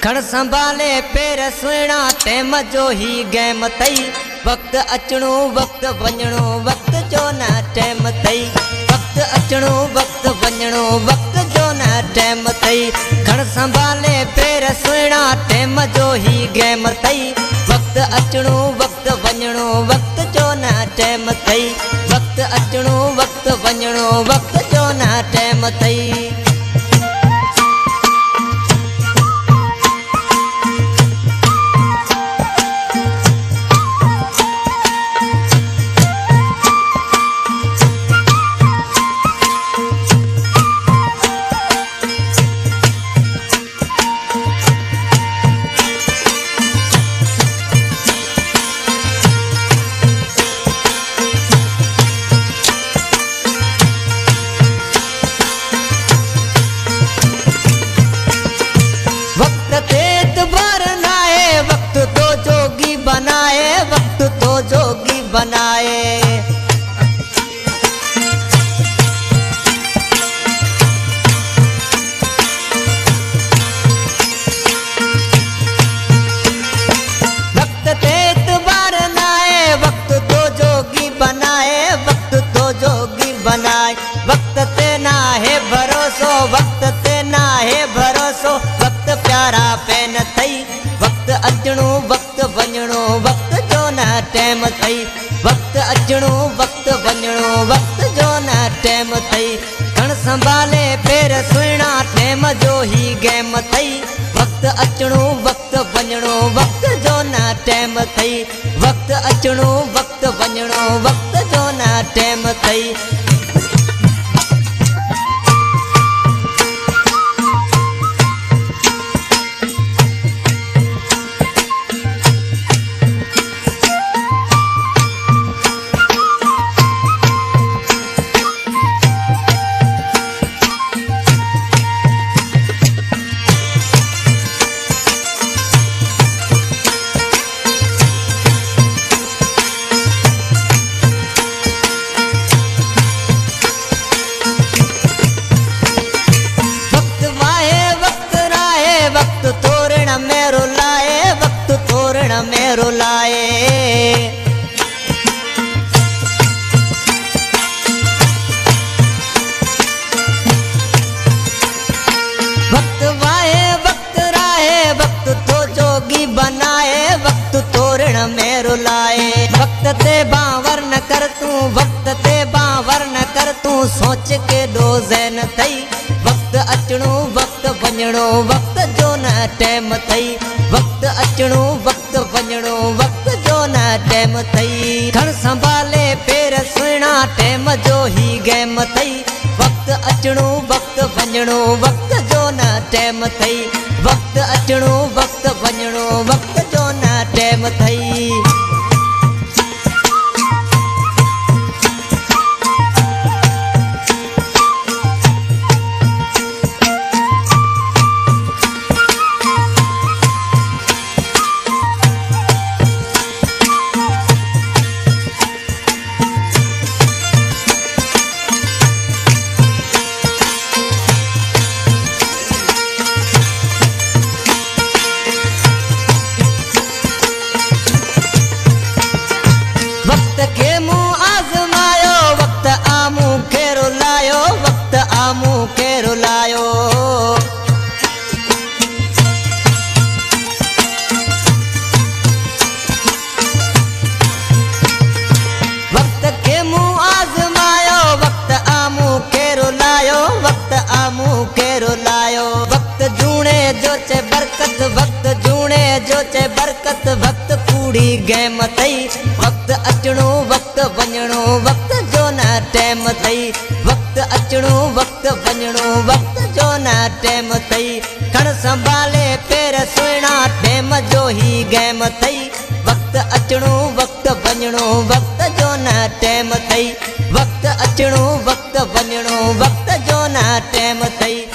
खण संभाले पेर सुहिणा टेम जो ही गेम तई। वक्त अचणो वक्त वञणो वक्त जो न टेम तई। वक्त अचणो वक्त वञणो वक्त जो न टेम तई। खण संभाले पेर सुहिणा टेम जो ही गेम तई। वक्त अचणो वक्त वञणो वक्त जो न टेम तई। वक्त अचणो वक्त वञणो वक्त जो न टेम तई। वक्त तो जोगी बनाए। वक्त ते एतबार नाए वक्त तो जोगी बनाए। वक्त तो जोगी बनाए। वक्त ते ना है भरोसो वक्त ते ना है भरोसो वक्त प्यारा पेन थई। वक्त अचणो वक्त वञणो वक्त जो न टेम थई। वक्त अचणो वक्त वञणो वक्त जो न टेम थई। खण संभाले पेर सुहिणा टेम जो ही गेम थई। वक्त अचणो वक्त वञणो वक्त जो न टेम थई। वक्त अचणो वक्त वञणो वक्त जो न टेम थई। में रुलाए। वक्त वाहे वक्त राहे वक्त तो जोगी बनाए। वक्त तोरण में रुलाए। वक्त ते बावर न कर तू वक्त ते बावर न कर तू सोच के डोज़ैन थई। वक्त अचणो वक्त वञणो वक्त जो न टेम थई। वक्त अचणो वक्त वञणो वक्त जो न टेम थई। खण संभाले पेर सुहिणा टेम जो ही गेम थई। वक्त अचणो वक्त वञणो वक्त जो न टेम थई। वक्त अचणो वक्त वञणो वक्त जो न टेम थई। वक्त के मुँह आजमायो वक्त आमू के रुलायो। वक्त आमू के रुलायो। वक्त के मुँह आजमायो वक्त आमू के रुलायो। वक्त आमू के रुलायो। वक्त जूणे जो चे बरकत वक्त जूणे जो चे बरकत वक्त कूड़ी गेम थई। वक्त अचणो वक्त वञणो वक्त जो न टेम थई। वक्त अचणो वक्त वञणो वक्त जो न टेम थई। खण संभाले पेर सुहिणा टेम जो ही गेम थई। वक्त अचणो वक्त वञणो वक्त जो न टेम थई। वक्त अचणो वक्त वञणो वक्त जो न टेम थई।